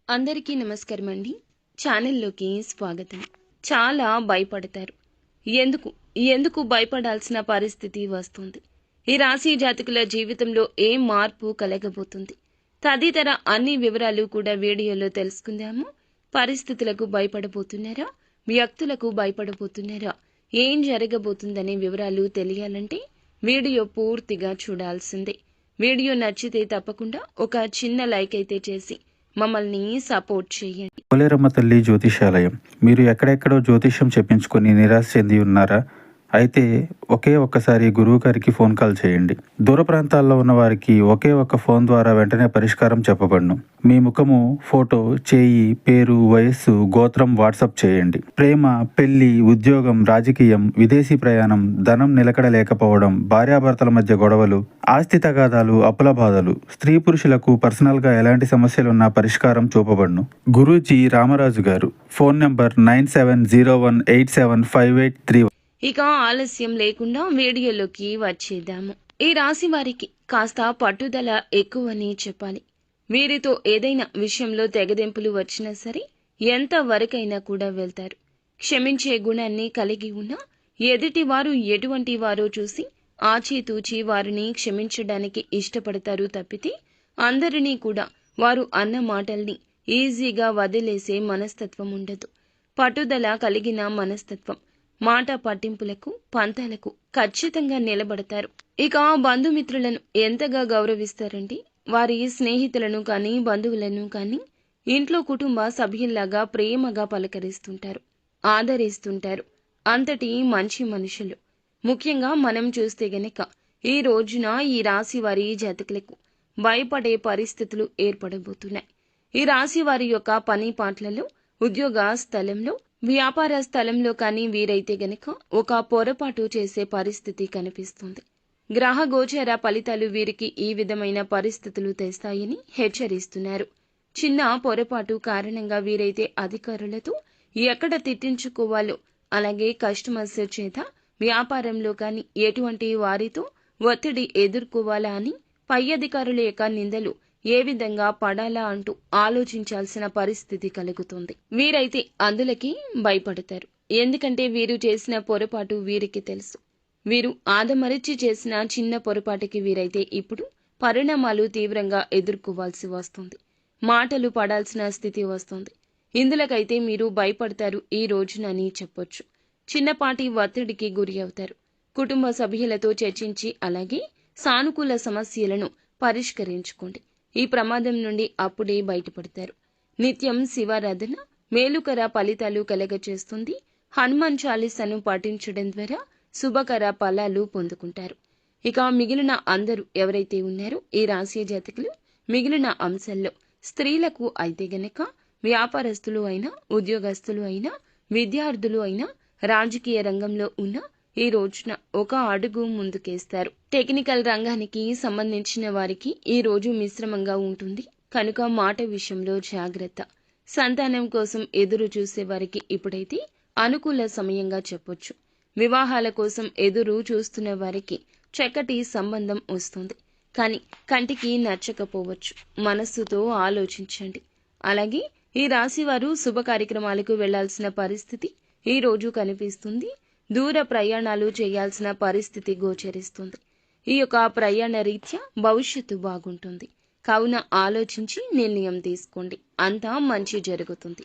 అందరికీ నమస్కారం అండి. ఛానల్లోకి స్వాగతం. చాలా భయపడతారు. ఎందుకు ఎందుకు భయపడాల్సిన పరిస్థితి వస్తుంది? ఈ రాశి జాతకుల జీవితంలో ఏ మార్పు కలగబోతుంది? తదితర అన్ని వివరాలు కూడా వీడియోలో తెలుసుకుందాము. పరిస్థితులకు భయపడబోతున్నారా? వ్యక్తులకు భయపడబోతున్నారా? ఏం జరగబోతుందనే వివరాలు తెలియాలంటే వీడియో పూర్తిగా చూడాల్సిందే. వీడియో నచ్చితే తప్పకుండా ఒక చిన్న లైక్ అయితే చేసి మమ్మల్ని సపోర్ట్ చేయండి. పోలేరమ్మ తల్లి జ్యోతిషాలయం. మీరు ఎక్కడెక్కడో జ్యోతిష్యం చెప్పించుకొని నిరాశ చెంది ఉన్నారా? అయితే ఒక్కసారి గురువు గారికి ఫోన్ కాల్ చేయండి. దూర ప్రాంతాల్లో ఉన్న వారికి ఒకే ఒక్క ఫోన్ ద్వారా వెంటనే పరిష్కారం చెప్పబడును. మీ ముఖము, ఫోటో, చేయి, పేరు, వయస్సు, గోత్రం వాట్సాప్ చేయండి. ప్రేమ, పెళ్లి, ఉద్యోగం, రాజకీయం, విదేశీ ప్రయాణం, ధనం నిలకడ లేకపోవడం, భార్యాభర్తల మధ్య గొడవలు, ఆస్తి తగాదాలు, అప్పుల బాధలు, స్త్రీ పురుషులకు పర్సనల్ గా ఎలాంటి సమస్యలున్నా పరిష్కారం చూపబడును. గురూజీ రామరాజు గారు. Phone number 9701875831. ఇక ఆలస్యం లేకుండా వీడియోలోకి వచ్చేద్దాము. ఈ రాశి వారికి కాస్త పట్టుదల ఎక్కువని చెప్పాలి. వీరితో ఏదైనా విషయంలో తెగదెంపులు వచ్చినా సరే ఎంత వరకైనా కూడా వెళ్తారు. క్షమించే గుణాన్ని కలిగి ఉన్న ఎదుటి వారు ఎటువంటి వారో చూసి ఆచితూచి వారిని క్షమించడానికి ఇష్టపడతారు తప్పితే అందరినీ కూడా వారు అన్న మాటల్ని ఈజీగా వదిలేసే మనస్తత్వం ఉండదు. పట్టుదల కలిగిన మనస్తత్వం, మాట పట్టింపులకు, పంతాలకు ఖచ్చితంగా నిలబడతారు. ఇక బంధుమిత్రులను ఎంతగా గౌరవిస్తారంటే వారి స్నేహితులను కానీ బంధువులను కానీ ఇంట్లో కుటుంబ సభ్యుల్లాగా ప్రేమగా పలకరిస్తుంటారు, ఆదరిస్తుంటారు. అంతటి మంచి మనుషులు. ముఖ్యంగా మనం చూస్తే గనక ఈ రోజున ఈ రాశి వారి జాతకులకు భయపడే పరిస్థితులు ఏర్పడబోతున్నాయి. ఈ రాశి వారి యొక్క పని పాటలలో, ఉద్యోగ స్థలంలో, వ్యాపార స్థలంలో కానీ వీరైతే గనక ఒక పొరపాటు చేసే పరిస్థితి కనిపిస్తుంది. గ్రహ గోచర ఫలితాలు వీరికి ఈ విధమైన పరిస్థితులు తెస్తాయని హెచ్చరిస్తున్నారు. చిన్న పొరపాటు కారణంగా వీరైతే అధికారులతో ఎక్కడ తిట్టించుకోవాలో, అలాగే కస్టమర్స్ చేత వ్యాపారంలో కానీ ఎటువంటి వారితో ఒత్తిడి ఎదుర్కోవాలా అని పై అధికారుల యొక్క నిందలు ఏ విధంగా పడాలా అంటూ ఆలోచించాల్సిన పరిస్థితి కలుగుతుంది. వీరైతే అందులకి భయపడతారు. ఎందుకంటే వీరు చేసిన పొరపాటు వీరికి తెలుసు. వీరు ఆదమరిచి చేసిన చిన్న పొరపాటుకి వీరైతే ఇప్పుడు పరిణామాలు తీవ్రంగా ఎదుర్కోవాల్సి వస్తుంది. మాటలు పడాల్సిన స్థితి వస్తుంది. ఇందులకైతే మీరు భయపడతారు ఈ రోజునని చెప్పొచ్చు. చిన్నపాటి ఒత్తిడికి గురి అవుతారు. కుటుంబ సభ్యులతో చర్చించి అలాగే సానుకూల సమస్యలను పరిష్కరించుకోండి. ఈ ప్రమాదం నుండి అప్పుడే బయటపడతారు. నిత్యం శివారాధన మేలుకర ఫలితాలు కలగచేస్తుంది. హనుమాన్ చాలీసాను పాటించడం ద్వారా శుభకర ఫలాలు పొందుకుంటారు. ఇక మిగిలిన అందరూ ఎవరైతే ఉన్నారో ఈ రాశి జాతకులు మిగిలిన అంశాల్లో స్త్రీలకు అయితే గనక వ్యాపారస్తులు అయినా, ఉద్యోగస్తులు అయినా, విద్యార్థులు అయినా, రాజకీయ రంగంలో ఉన్న ఈ రోజున ఒక అడుగు ముందుకేస్తారు. టెక్నికల్ రంగానికి సంబంధించిన వారికి ఈ రోజు మిశ్రమంగా ఉంటుంది కనుక మాట విషయంలో జాగ్రత్త. సంతానం కోసం ఎదురు చూసే వారికి ఇప్పుడైతే అనుకూల సమయంగా చెప్పొచ్చు. వివాహాల కోసం ఎదురు చూస్తున్న వారికి చక్కటి సంబంధం వస్తుంది. కానీ కంటికి నచ్చకపోవచ్చు. మనస్సుతో ఆలోచించండి. అలాగే ఈ రాశి వారు శుభ కార్యక్రమాలకు వెళ్లాల్సిన పరిస్థితి ఈ రోజు కనిపిస్తుంది. దూర ప్రయాణాలు చేయాల్సిన పరిస్థితి గోచరిస్తుంది. ఈ యొక్క ప్రయాణ రీత్యా భవిష్యత్తు బాగుంటుంది. కావున ఆలోచించి నిర్ణయం తీసుకోండి. అంతా మంచి జరుగుతుంది.